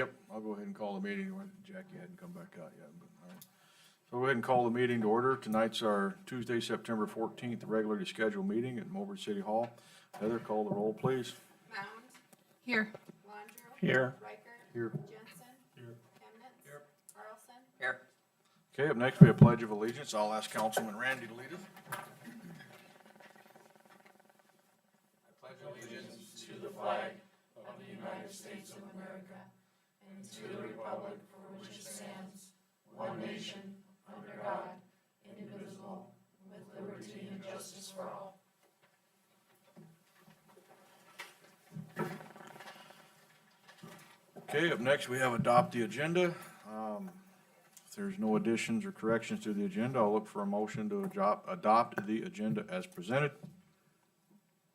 Yep, I'll go ahead and call the meeting. Jackie hadn't come back out yet, but all right. So go ahead and call the meeting to order. Tonight's our Tuesday, September 14th, regularly scheduled meeting at Mobridge City Hall. Heather, call the roll, please. Mound. Here. Landrieu. Here. Reichert. Here. Jensen. Here. Chemnitz. Here. Carlson. Here. Okay, up next we have Pledge of Allegiance. I'll ask Councilman Randy to lead us. I pledge allegiance to the flag of the United States of America and to the republic for which it stands, one nation, under God, indivisible, with liberty and justice for all. Okay, up next we have adopt the agenda. If there's no additions or corrections to the agenda, I'll look for a motion to adopt the agenda as presented.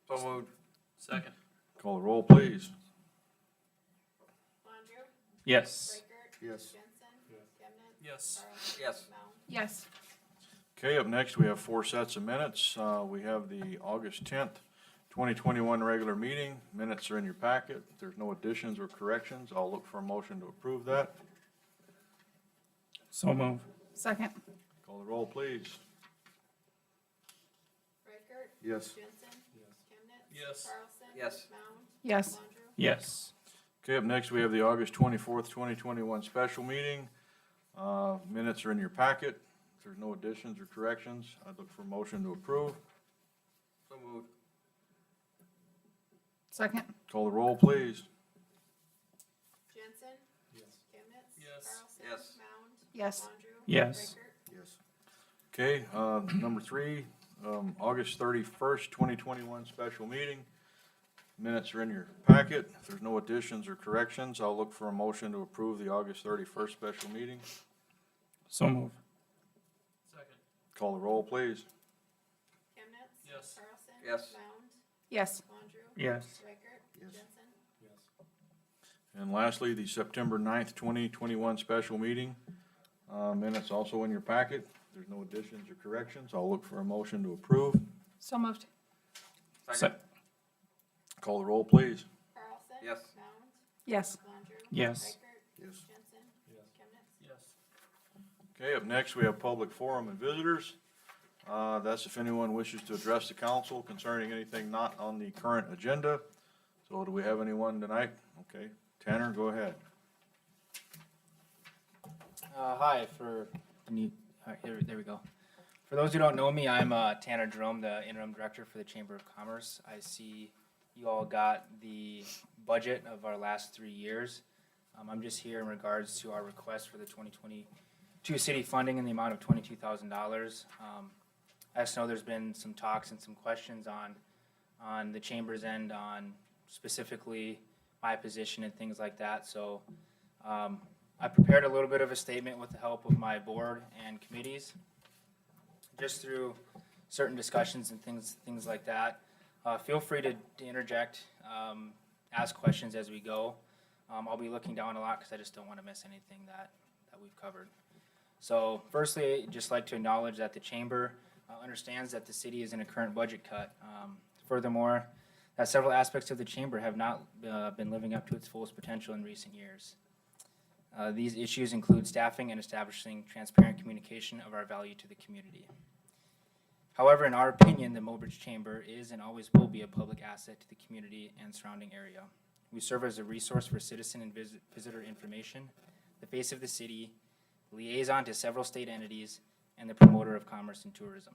So moved. Second. Call the roll, please. Landrieu. Yes. Reichert. Yes. Jensen. Chemnitz. Yes. Carlson. Yes. Mound. Yes. Okay, up next, we have 4 sets of minutes. We have the August 10th, 2021 regular meeting. Minutes are in your packet. If there's no additions or corrections, I'll look for a motion to approve that. So moved. Second. Call the roll, please. Reichert. Yes. Jensen. Chemnitz. Yes. Carlson. Yes. Mound. Yes. Landrieu. Yes. Okay, up next, we have the August 24th, 2021 special meeting. Minutes are in your packet. If there's no additions or corrections, I'd look for a motion to approve. So moved. Second. Call the roll, please. Jensen. Yes. Chemnitz. Yes. Carlson. Yes. Mound. Yes. Landrieu. Yes. Reichert. Yes. Okay, number 3, August 31st, 2021 special meeting. Minutes are in your packet. If there's no additions or corrections, I'll look for a motion to approve the August 31st special meeting. So moved. Second. Call the roll, please. Chemnitz. Yes. Carlson. Yes. Mound. Yes. Landrieu. Yes. Reichert. Yes. Jensen. Yes. And lastly, the September 9th, 2021 special meeting. Minutes also in your packet. If there's no additions or corrections, I'll look for a motion to approve. So moved. Second. Call the roll, please. Carlson. Yes. Mound. Yes. Landrieu. Yes. Reichert. Yes. Jensen. Yes. Chemnitz. Yes. Okay, up next, we have public forum and visitors. That's if anyone wishes to address the council concerning anything not on the current agenda. So do we have anyone tonight? Okay, Tanner, go ahead. Hi, there we go. For those who don't know me, I'm Tanner Jerome, the interim director for the Chamber of Commerce. I see you all got the budget of our last 3 years. I'm just here in regards to our request for the 2022 city funding in the amount of $22,000. I just know there's been some talks and some questions on the chamber's end on specifically my position and things like that. So I prepared a little bit of a statement with the help of my board and committees, just through certain discussions and things like that. Feel free to interject, ask questions as we go. I'll be looking down a lot because I just don't want to miss anything that we've covered. So firstly, I'd just like to acknowledge that the chamber understands that the city is in a current budget cut. Furthermore, that several aspects of the chamber have not been living up to its fullest potential in recent years. These issues include staffing and establishing transparent communication of our value to the community. However, in our opinion, the Mobridge Chamber is and always will be a public asset to the community and surrounding area. We serve as a resource for citizen and visitor information, the face of the city, liaison to several state entities, and the promoter of commerce and tourism.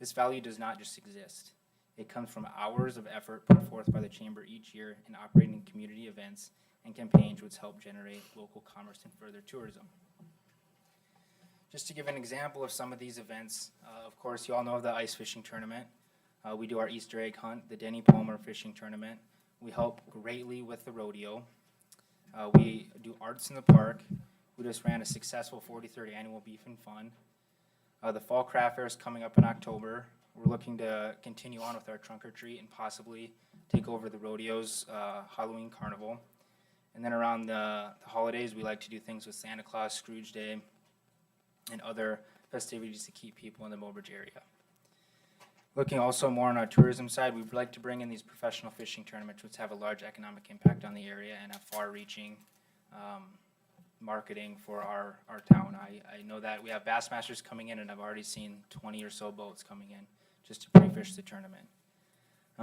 This value does not just exist. It comes from hours of effort put forth by the Chamber each year in operating community events and campaigns which help generate local commerce and further tourism. Just to give an example of some of these events, of course, you all know of the ice fishing tournament. We do our Easter egg hunt, the Denny Palmer fishing tournament. We help greatly with the rodeo. We do arts in the park. We just ran a successful 43rd annual Beef and Fun. The Fall Craft Fair is coming up in October. We're looking to continue on with our trunk or treat and possibly take over the rodeo's Halloween carnival. And then around the holidays, we like to do things with Santa Claus, Scrooge Day, and other festivities to keep people in the Mobridge area. Looking also more on our tourism side, we'd like to bring in these professional fishing tournaments which have a large economic impact on the area and have far-reaching marketing for our town. I know that we have Bassmasters coming in, and I've already seen 20 or so boats coming in just to pre-fish the tournament.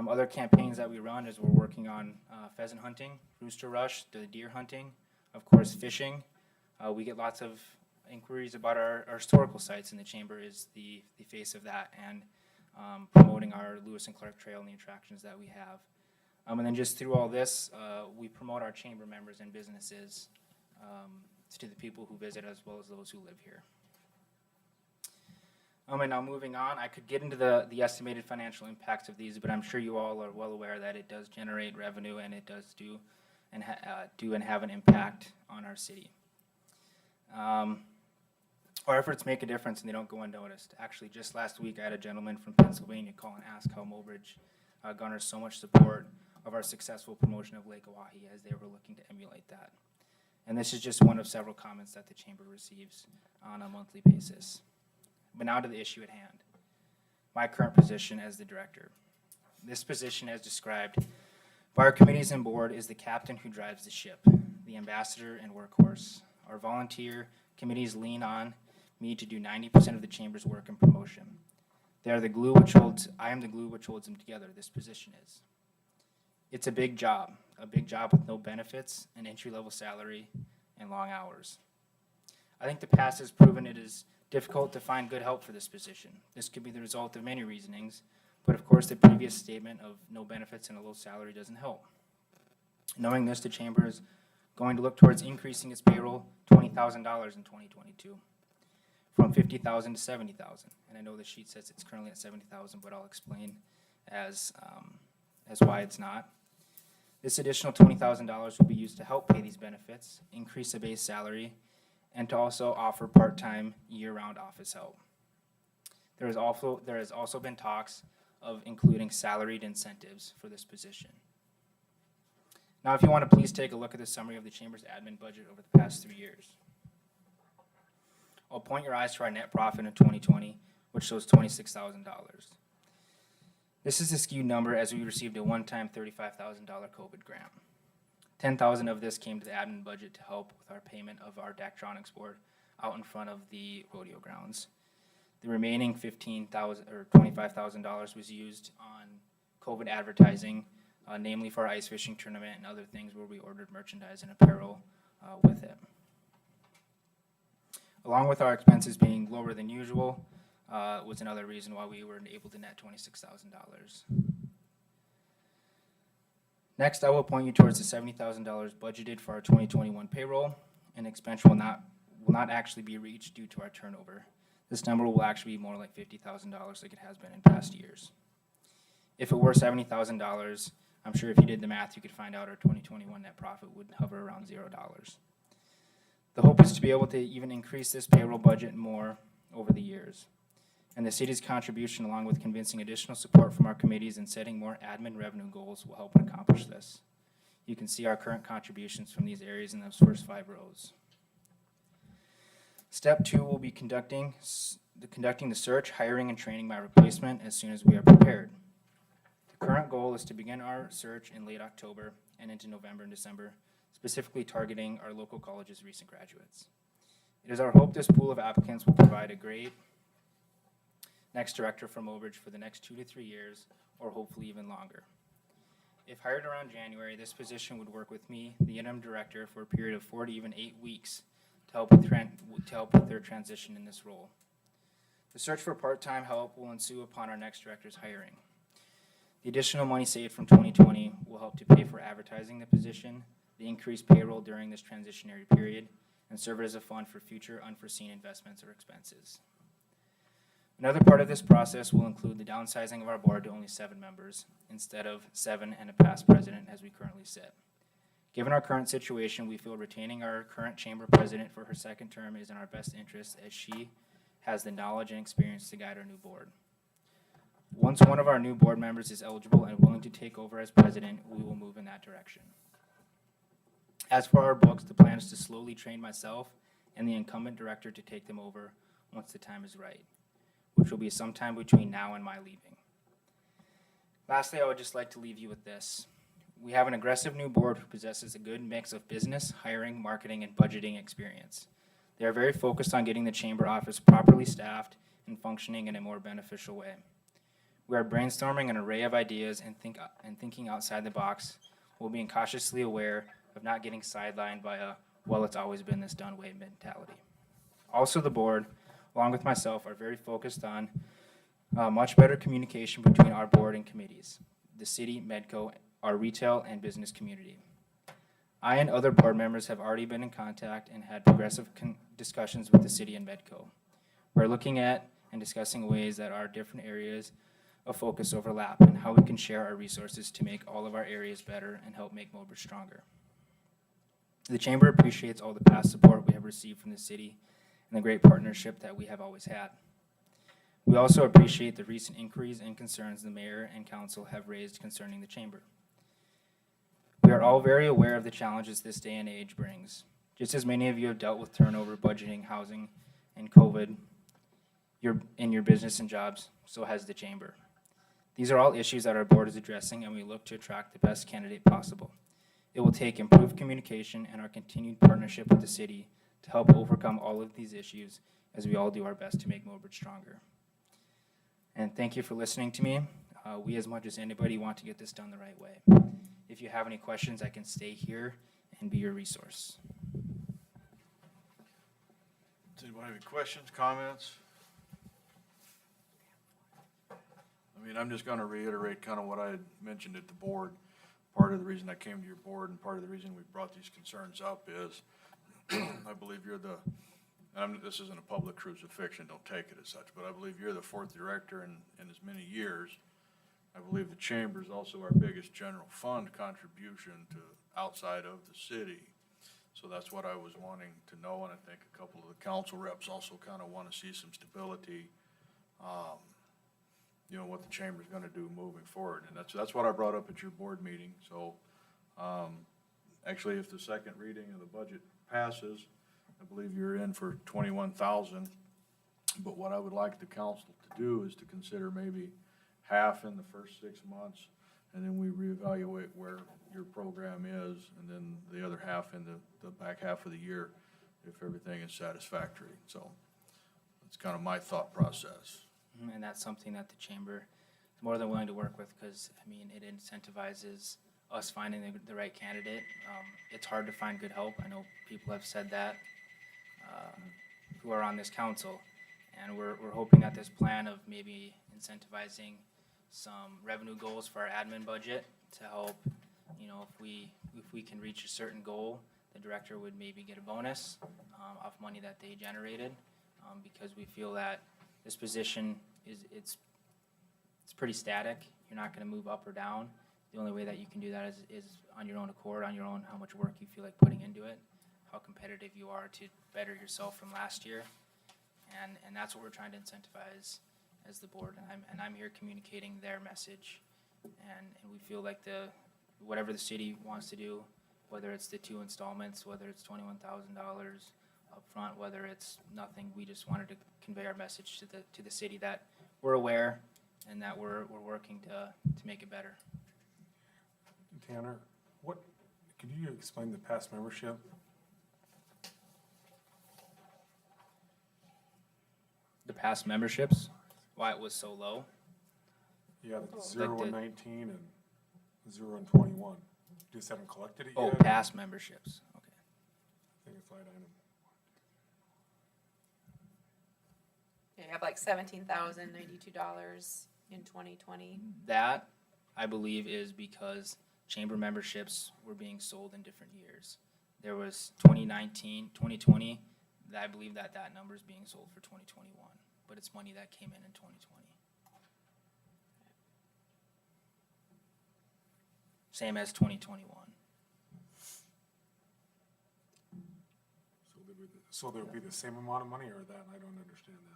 Other campaigns that we run is we're working on pheasant hunting, rooster rush, the deer hunting, of course fishing. We get lots of inquiries about our historical sites, and the chamber is the face of that, and promoting our Lewis and Clark Trail and the attractions that we have. And then just through all this, we promote our chamber members and businesses to the people who visit as well as those who live here. And now moving on, I could get into the estimated financial impacts of these, but I'm sure you all are well aware that it does generate revenue, and it does do and have an impact on our city. Our efforts make a difference, and they don't go unnoticed. Actually, just last week, I had a gentleman from Pennsylvania call and ask how Mobridge garners so much support of our successful promotion of Lake Oahe, as they were looking to emulate that. And this is just one of several comments that the chamber receives on a monthly basis. But now to the issue at hand. My current position as the director. This position, as described by our committees and board, is the captain who drives the ship, the ambassador and workhorse. Our volunteer committees lean on me to do 90% of the chamber's work and promotion. They are the glue which holds, I am the glue which holds them together, this position is. It's a big job with no benefits, an entry-level salary, and long hours. I think the past has proven it is difficult to find good help for this position. This could be the result of many reasonings, but of course the previous statement of no benefits and a low salary doesn't help. Knowing this, the chamber is going to look towards increasing its payroll $20,000 in 2022, from $50,000 to $70,000. And I know the sheet says it's currently at $70,000, but I'll explain as why it's not. This additional $20,000 will be used to help pay these benefits, increase the base salary, and to also offer part-time, year-round office help. There has also been talks of including salaried incentives for this position. Now, if you want to please take a look at the summary of the chamber's admin budget over the past 3 years. I'll point your eyes to our net profit in 2020, which shows $26,000. This is a skewed number as we received a one-time $35,000 COVID grant. $10,000 of this came to the admin budget to help with our payment of our Daktronics board out in front of the rodeo grounds. The remaining $25,000 was used on COVID advertising, namely for our ice fishing tournament and other things where we ordered merchandise and apparel with it. Along with our expenses being lower than usual, was another reason why we were able to net $26,000. Next, I will point you towards the $70,000 budgeted for our 2021 payroll. An expense will not actually be reached due to our turnover. This number will actually be more like $50,000 like it has been in past years. If it were $70,000, I'm sure if you did the math, you could find out our 2021 net profit would hover around $0. The hope is to be able to even increase this payroll budget more over the years. And the city's contribution, along with convincing additional support from our committees and setting more admin revenue goals, will help accomplish this. You can see our current contributions from these areas in those first 5 rows. Step 2 will be conducting the search, hiring, and training my replacement as soon as we are prepared. The current goal is to begin our search in late October and into November and December, specifically targeting our local college's recent graduates. It is our hope this pool of applicants will provide a great next director for Mobridge for the next 2 to 3 years, or hopefully even longer. If hired around January, this position would work with me, the interim director, for a period of 4 to even 8 weeks to help with their transition in this role. The search for part-time help will ensue upon our next director's hiring. The additional money saved from 2020 will help to pay for advertising the position, the increased payroll during this transitionary period, and serve as a fund for future unforeseen investments or expenses. Another part of this process will include the downsizing of our board to only 7 members, instead of 7 and a past president as we currently sit. Given our current situation, we feel retaining our current chamber president for her second term is in our best interest, as she has the knowledge and experience to guide our new board. Once one of our new board members is eligible and willing to take over as president, we will move in that direction. As for our books, the plan is to slowly train myself and the incumbent director to take them over once the time is right, which will be sometime between now and my leaving. Lastly, I would just like to leave you with this. We have an aggressive new board who possesses a good mix of business, hiring, marketing, and budgeting experience. They are very focused on getting the chamber office properly staffed and functioning in a more beneficial way. We are brainstorming an array of ideas and thinking outside the box, while being cautiously aware of not getting sidelined by a, well, it's always been this done way mentality. Also, the board, along with myself, are very focused on much better communication between our board and committees, the city, Medco, our retail and business community. I and other board members have already been in contact and had progressive discussions with the city and Medco. We're looking at and discussing ways that our different areas of focus overlap and how we can share our resources to make all of our areas better and help make Mobridge stronger. The chamber appreciates all the past support we have received from the city and the great partnership that we have always had. We also appreciate the recent inquiries and concerns the mayor and council have raised concerning the chamber. We are all very aware of the challenges this day and age brings. Just as many of you have dealt with turnover, budgeting, housing, and COVID in your business and jobs, so has the chamber. These are all issues that our board is addressing, and we look to attract the best candidate possible. It will take improved communication and our continued partnership with the city to help overcome all of these issues as we all do our best to make Mobridge stronger. And thank you for listening to me. We, as much as anybody, want to get this done the right way. If you have any questions, I can stay here and be your resource. Does anybody have any questions, comments? I mean, I'm just gonna reiterate kind of what I had mentioned at the board. Part of the reason I came to your board and part of the reason we brought these concerns up is I believe you're the, this isn't a public crucifixion, don't take it as such, but I believe you're the fourth director in as many years. I believe the chamber is also our biggest general fund contribution to outside of the city. So that's what I was wanting to know, and I think a couple of the council reps also kind of want to see some stability, you know, what the chamber's going to do moving forward. And that's what I brought up at your board meeting. So actually, if the second reading of the budget passes, I believe you're in for 21,000. But what I would like the council to do is to consider maybe half in the first 6 months, and then we reevaluate where your program is, and then the other half in the back half of the year if everything is satisfactory. So that's kind of my thought process. And that's something that the chamber is more than willing to work with because, I mean, it incentivizes us finding the right candidate. It's hard to find good help. I know people have said that who are on this council. And we're hoping that this plan of maybe incentivizing some revenue goals for our admin budget to help, you know, if we can reach a certain goal, the director would maybe get a bonus off money that they generated because we feel that this position it's pretty static. You're not going to move up or down. The only way that you can do that is on your own accord, on your own, how much work you feel like putting into it, how competitive you are to better yourself from last year. And that's what we're trying to incentivize as the board. And I'm here communicating their message. And we feel like whatever the city wants to do, whether it's the 2 installments, whether it's $21,000 up front, whether it's nothing, we just wanted to convey our message to the city that we're aware and that we're working to make it better. Tanner, could you explain the past membership? The past memberships, why it was so low. Yeah, Like 0 and the- 19 and 0 and 21. You just haven't collected it Oh, yet? past memberships, okay. I think it's line item. You have like $17,092 in 2020. That, I believe, is because chamber memberships were being sold in different years. There was 2019, 2020, I believe that number is being sold for 2021, but it's money that came in 2020. Same as 2021. So there would be the same amount of money or that? I don't understand that.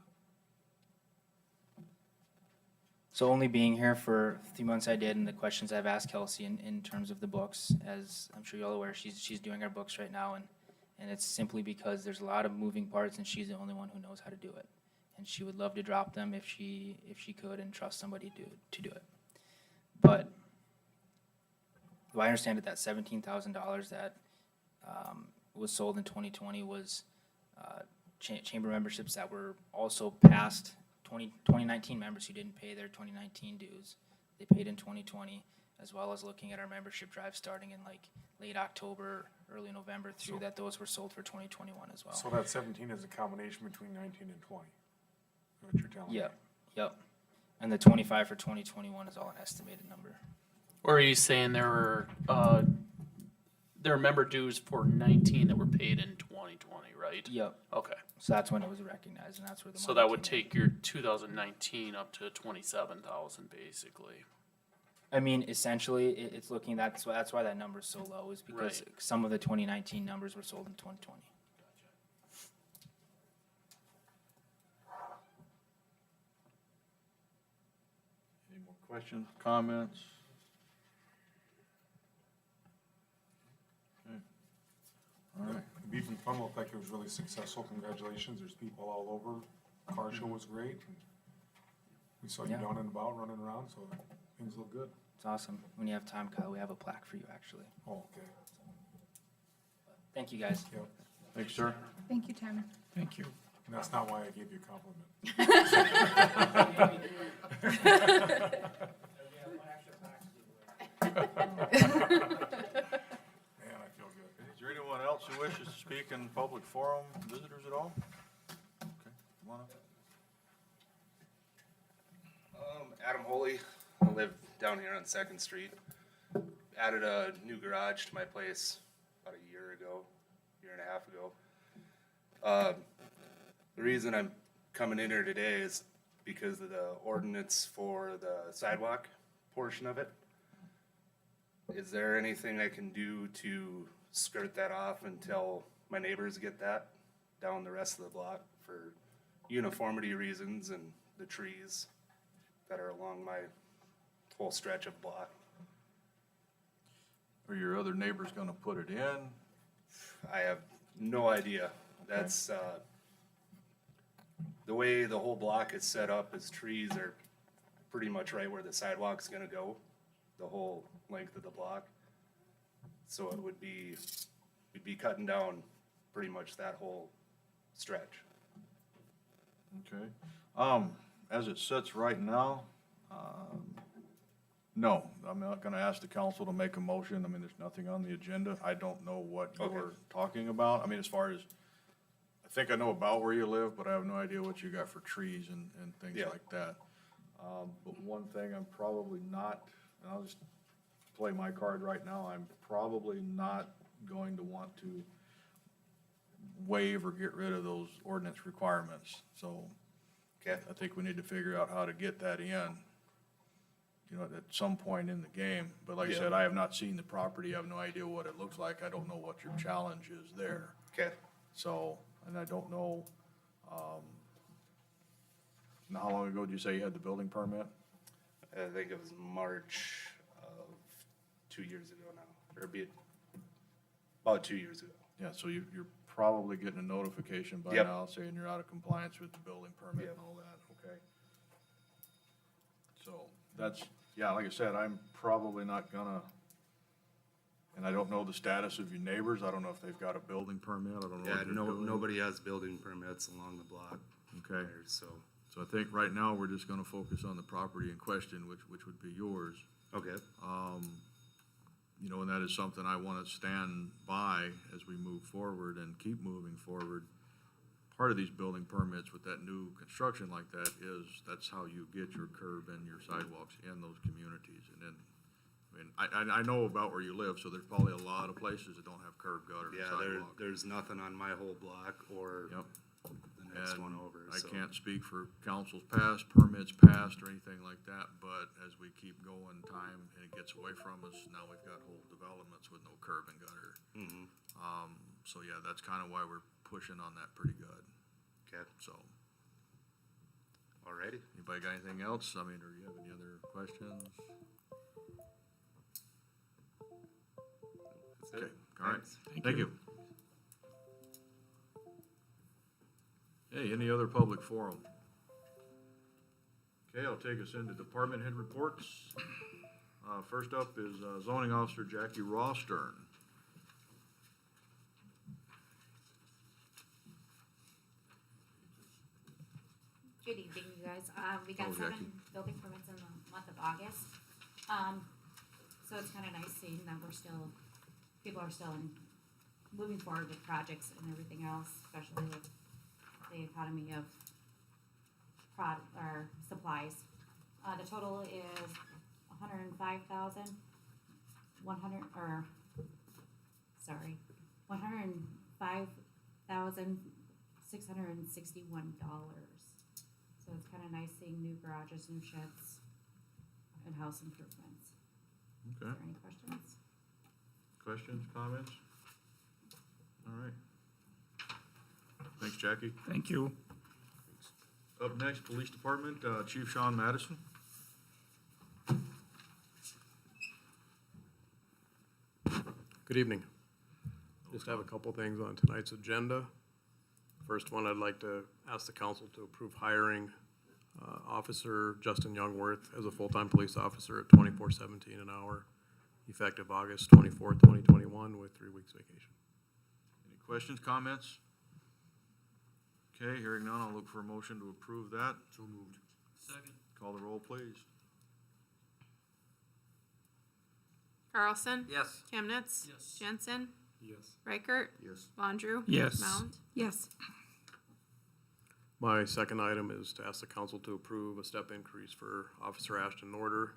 So only being here for 3 months I did, and the questions I've asked Kelsey in terms of the books, as I'm sure you're all aware, she's doing our books right now, and it's simply because there's a lot of moving parts, and she's the only one who knows how to do it. And she would love to drop them if she could and trust somebody to do it. But I understand it, that $17,000 that was sold in 2020 was chamber memberships that were also past 2019 members who didn't pay their 2019 dues. They paid in 2020, as well as looking at our membership drive starting in like late October, early November through, that those were sold for 2021 as well. So that 17 is a combination between 19 and 20, is what you're telling me? Yep. And the 25 for 2021 is all an estimated number. Or are you saying there were member dues for 19 that were paid in 2020, right? Yep. Okay, So that's when it was recognized, and that's where the so money that would came in. take your 2019 up to 27,000 basically. I mean, essentially, it's looking, that's why that number's so low, is because Right. some of the 2019 numbers were sold in 2020. Any more questions, comments? Okay. All right. The Beef and Fun looked like it was really successful. Congratulations. There's people all over. Car show was great. And we saw you Yeah. down and about, running around, so things look good. It's awesome. When you have time, Kyle, we have a plaque for you, actually. Oh, okay. Thank you, guys. Yep. Thanks, sir. Thank you, Tim. Thank you. And that's not why I gave you a compliment. Man, I feel good. Is there anyone else who wishes to speak in public forum, visitors at all? Okay, come on up. Adam Holy, I live down here on Second Street. Added a new garage to my place about a year and a half ago. The reason I'm coming in here today is because of the ordinance for the sidewalk portion of it. Is there anything I can do to skirt that off until my neighbors get that down the rest of the block for uniformity reasons and the trees that are along my whole stretch of block? Are your other neighbors gonna put it in? I have no idea. That's, the way the whole block is set up, is trees are pretty much right where the sidewalk's gonna go, the whole length of the block. So it would be, we'd be cutting down pretty much that whole stretch. Okay. As it sits right now, no, I'm not gonna ask the council to make a motion. I mean, there's nothing on the agenda. I don't know what Okay. you're talking about. I mean, as far as, I think I know about where you live, but I have no idea what you got for trees and things Yeah. like that. But one thing I'm probably not, and I'll just play my card right now, I'm probably not going to want to waive or get rid of those ordinance requirements. So Okay, I think we need to figure out how to get that in, you know, at some point in the game. But like I Yeah. said, I have not seen the property. I have no idea what it looks like. I don't know what your challenge is there. okay. So, and I don't know, now, how long ago did you say you had the building permit? I think it was March of 2 years ago now, or be about 2 years ago. Yeah, so you're probably getting a notification by Yep. now saying you're out of compliance with the building permit and Yep. all that, okay? So, that's, yeah, like I said, I'm probably not gonna, and I don't know the status of your neighbors, I don't know if they've got a building permit, I don't know Yeah, what they're doing. nobody has building permits along the block Okay, there, so, so I think right now, we're just gonna focus on the property in question, which would be yours. okay, You know, and that is something I want to stand by as we move forward and keep moving forward. Part of these building permits with that new construction like that is, that's how you get your curb and your sidewalks in those communities. And then, I mean, I know about where you live, so there's probably a lot of places that don't have curb, gutter, and yeah, sidewalk. there's nothing on my whole block or Yep. the next And one over, I so. can't speak for councils past, permits past, or anything like that, but as we keep going, time, and it gets away from us, now we've got whole developments with no curb and gutter. Mhm. So yeah, that's kinda why we're pushing on that pretty good, Okay, so. alrighty. Anybody got anything else? I mean, or you have any other questions? That's it. Okay, all right, Thanks. thank you. Hey, any other public forum? Okay, I'll take us into department head reports. First up is zoning officer Jackie Rawstern. Good evening, you guys. We got Oh, 7 Jackie. building permits in the month of August. So it's kind of nice seeing that people are still moving forward with projects and everything else, especially with the economy of supplies. The total is 105,661. So it's kind of nice seeing new garages, new sheds, and house improvements. Okay. Is there any questions? Questions, comments? All right. Thanks, Jackie. Thank you. Up next, Police Department, Chief Sean Madison. Good evening. Just have a couple things on tonight's agenda. First one, I'd like to ask the council to approve hiring Officer Justin Youngworth as a full-time police officer at $24.17 an hour, effective August 24th, 2021, with 3 weeks vacation. Any questions, comments? Okay, hearing none, I'll look for a motion to approve that. So moved. Second. Call the roll, please. Carlson? Yes. Chemnitz? Yes. Jensen? Yes. Reichert? Yes. Landrieu? Yes. Mound? Yes. My second item is to ask the council to approve a step increase for Officer Ashton Norder,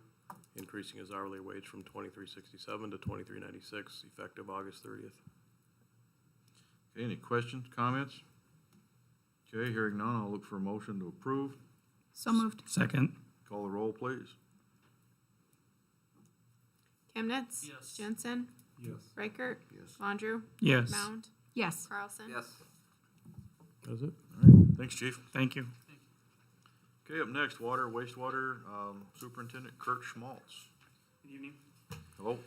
increasing his hourly wage from $23.67 to $23.96, effective August 30th. Okay, any questions, comments? Okay, hearing none, I'll look for a motion to approve. So moved. Second. Call the roll, please. Chemnitz? Yes. Jensen? Yes. Reichert? Yes. Landrieu? Yes. Mound? Yes. Carlson? Yes. That's it? All right, thanks, Chief. Thank you. Okay, up next, Water, Wastewater, Superintendent Kurt Schmaltz. Good evening. Hello?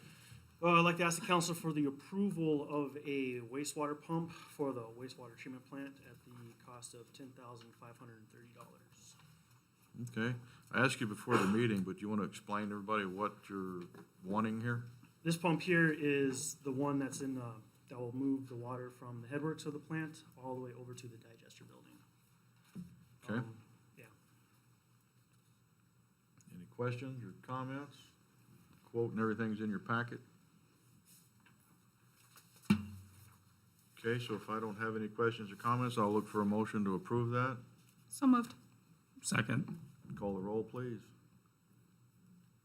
I'd like to ask the council for the approval of a wastewater pump for the wastewater treatment plant at the cost of $10,530. Okay, I asked you before the meeting, but do you want to explain to everybody what you're wanting here? This pump here is the one that's in that will move the water from the headworks of the plant all the way over to the digester building. Okay. Yeah. Any questions or comments? Quote and everything's in your packet. Okay, so if I don't have any questions or comments, I'll look for a motion to approve that. So moved. Second. Call the roll, please.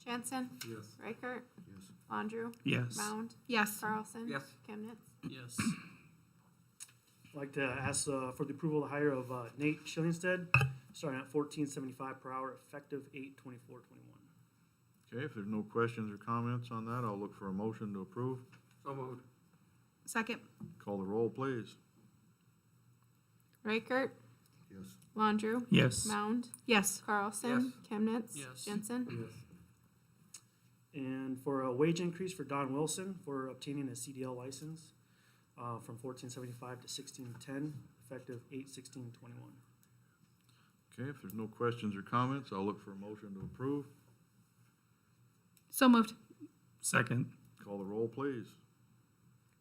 Jensen? Yes. Reichert? Yes. Landrieu? Yes. Mound? Yes. Carlson? Yes. Chemnitz? Yes. I'd like to ask for the approval of the hire of Nate Schillingstead, starting at $14.75 per hour, effective 8/24/21. Okay, if there's no questions or comments on that, I'll look for a motion to approve. So moved. Second. Call the roll, please. Reichert? Yes. Landrieu? Yes. Mound? Yes. Carlson? Yes. Chemnitz? Yes. Jensen? Yes. And for a wage increase for Don Wilson for obtaining a CDL license from $14.75 to $16.10, effective 8/16/21. Okay, if there's no questions or comments, I'll look for a motion to approve. So moved. Second. Call the roll, please.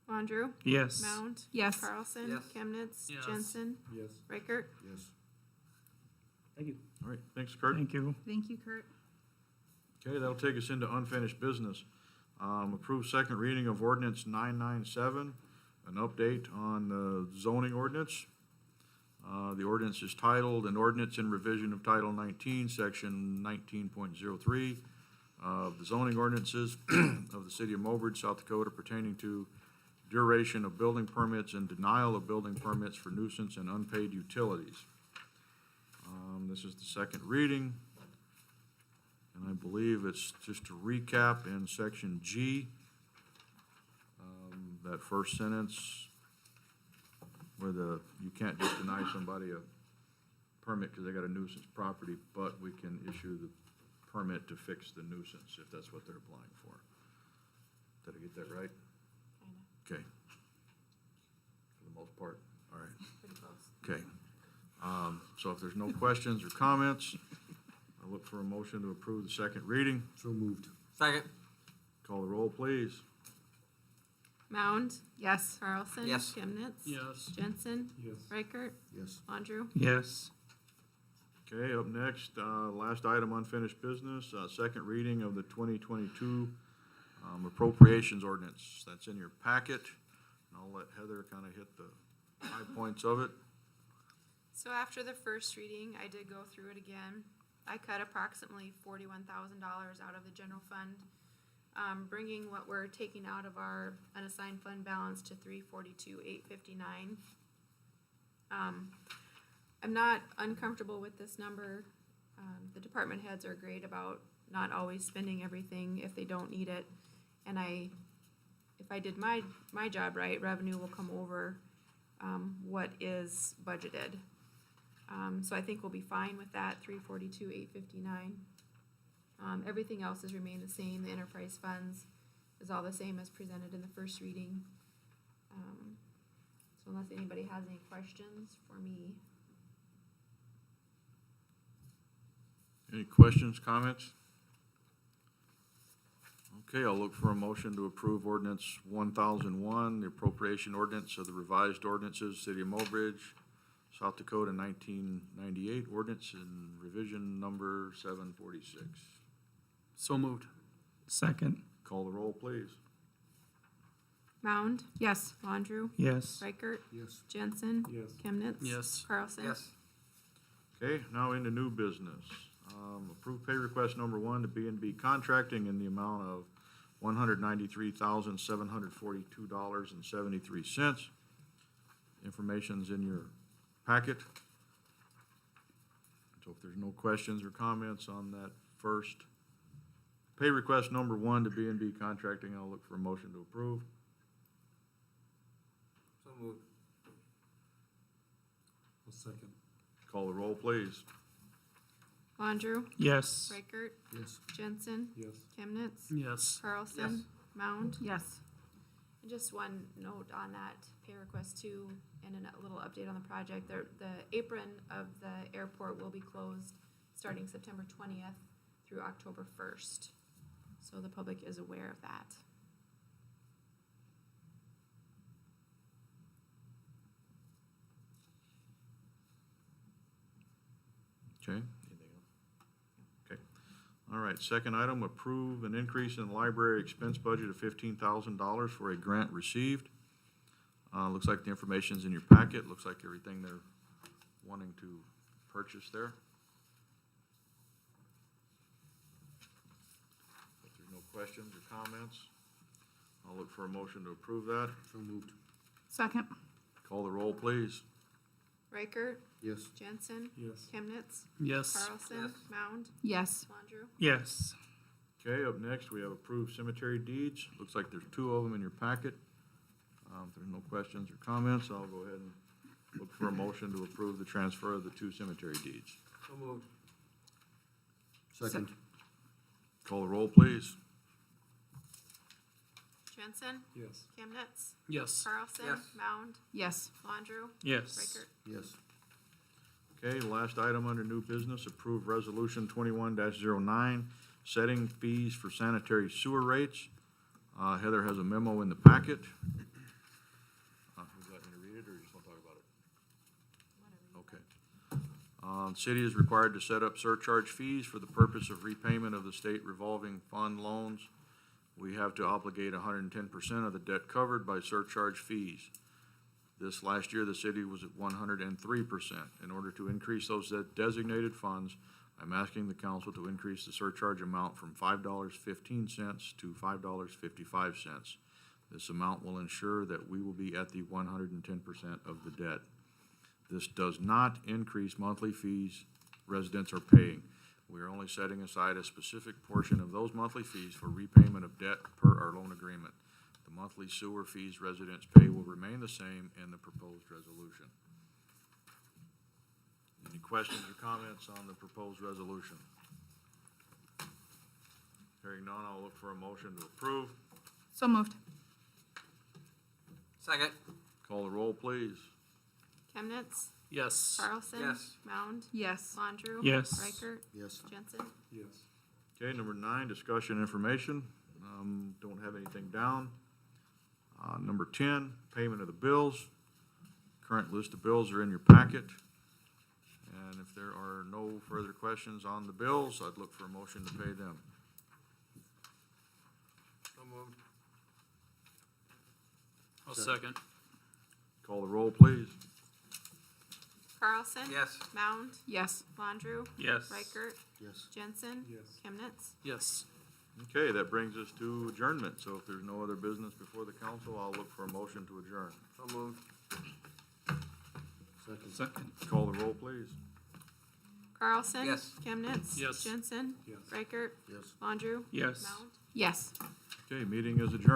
Landrieu? Yes. Mound? Yes. Carlson? Yes. Chemnitz? Yes. Jensen? Yes. Reichert? Yes. Thank you. All right, thanks, Kurt. Thank you. Thank you, Kurt. Okay, that'll take us into unfinished business. Approve second reading of ordinance 997, an update on the zoning ordinance. The ordinance is titled, "An Ordinance in Revision of Title 19, Section 19.03 of the zoning ordinances of the city of Mobridge, South Dakota, pertaining to duration of building permits and denial of building permits for nuisance and unpaid utilities." This is the second reading. And I believe it's just to recap in section G, that first sentence where you can't just deny somebody a permit because they got a nuisance property, but we can issue the permit to fix the nuisance if that's what they're applying for. Did I get that right? Kinda. Okay. For the most part, all right. Pretty close. Okay. So if there's no questions or comments, I'll look for a motion to approve the second reading. So moved. Second. Call the roll, please. Mound, Yes. Carlson. Yes. Chemnitz. Yes. Jensen, Yes. Reichert, Yes. Landrieu. Yes. Okay, up next, last item, unfinished business, second reading of the 2022 appropriations ordinance. That's in your packet. And I'll let Heather kind of hit the high points of it. So after the first reading, I did go through it again. I cut approximately $41,000 out of the general fund, bringing what we're taking out of our unassigned fund balance to $342,859. I'm not uncomfortable with this number. The department heads are great about not always spending everything if they don't need it. And if I did my job right, revenue will come over what is budgeted. So I think we'll be fine with that, $342,859. Everything else has remained the same. The enterprise funds is all the same as presented in the first reading. So unless anybody has any questions for me. Any questions, comments? Okay, I'll look for a motion to approve ordinance 1001, the appropriation ordinance of the revised ordinances, City of Mobridge, South Dakota 1998, ordinance and revision number 746. So moved. Second. Call the roll, please. Mound, Yes. Landrieu, Yes. Reichert, Yes. Jensen, Yes. Chemnitz. Yes. Carlson. Yes. Okay, now into new business. Approve pay request number 1 to B&B Contracting in the amount of $193,742.73. Information's in your packet. So if there's no questions or comments on that first pay request number 1 to B&B Contracting, I'll look for a motion to approve. So moved. A second. Call the roll, please. Landrieu, Yes. Reichert, Yes. Jensen, Yes. Chemnitz, Yes. Carlson, Yes. Mound. Yes. And just one note on that pay request too, and a little update on the project. The apron of the airport will be closed starting September 20th through October 1st. So the public is aware of that. Okay. Anything else? Okay. All right, second item, approve an increase in library expense budget of $15,000 for a grant received. Looks like the information's in your packet. Looks like everything they're wanting to purchase there. If there's no questions or comments, I'll look for a motion to approve that. So moved. Second. Call the roll, please. Reichert, Yes. Jensen, Yes. Chemnitz, Yes. Carlson, Yes. Mound, Yes. Landrieu. Yes. Okay, up next, we have approved cemetery deeds. Looks like there's 2 of them in your packet. If there's no questions or comments, I'll go ahead and look for a motion to approve the transfer of the 2 cemetery deeds. So moved. Second. Call the roll, please. Jensen, Yes. Chemnitz, Yes. Carlson, Yes. Mound, Yes. Landrieu, Yes. Reichert. Yes. Okay, last item under new business, approve resolution 21-09, setting fees for sanitary sewer rates. Heather has a memo in the packet. Would you like me to read it, or you just want to talk about it? Okay. City is required to set up surcharge fees for the purpose of repayment of the state revolving fund loans. We have to obligate 110% of the debt covered by surcharge fees. This last year, the city was at 103%. In order to increase those designated funds, I'm asking the council to increase the surcharge amount from $5.15 to $5.55. This amount will ensure that we will be at the 110% of the debt. This does not increase monthly fees residents are paying. We are only setting aside a specific portion of those monthly fees for repayment of debt per our loan agreement. The monthly sewer fees residents pay will remain the same in the proposed resolution. Any questions or comments on the proposed resolution? Hearing none, I'll look for a motion to approve. So moved. Second. Call the roll, please. Chemnitz, Yes. Carlson. Yes. Mound, Yes. Landrieu. Yes. Reichert, Yes. Jensen. Yes. Okay, number 9, discussion information. Don't have anything down. Number 10, payment of the bills. Current list of bills are in your packet. And if there are no further questions on the bills, I'd look for a motion to pay them. So moved. I'll second. Call the roll, please. Carlson? Yes. Mound? Yes. Landrieu? Yes. Reichert? Yes. Jensen? Yes. Chemnitz? Yes. Okay, that brings us to adjournment. So if there's no other business before the council, I'll look for a motion to adjourn. So moved. Second. Call the roll, please. Carlson? Yes. Chemnitz? Yes. Jensen? Yes. Reichert? Yes. Landrieu? Yes. Mound? Yes. Okay, meeting is adjourned.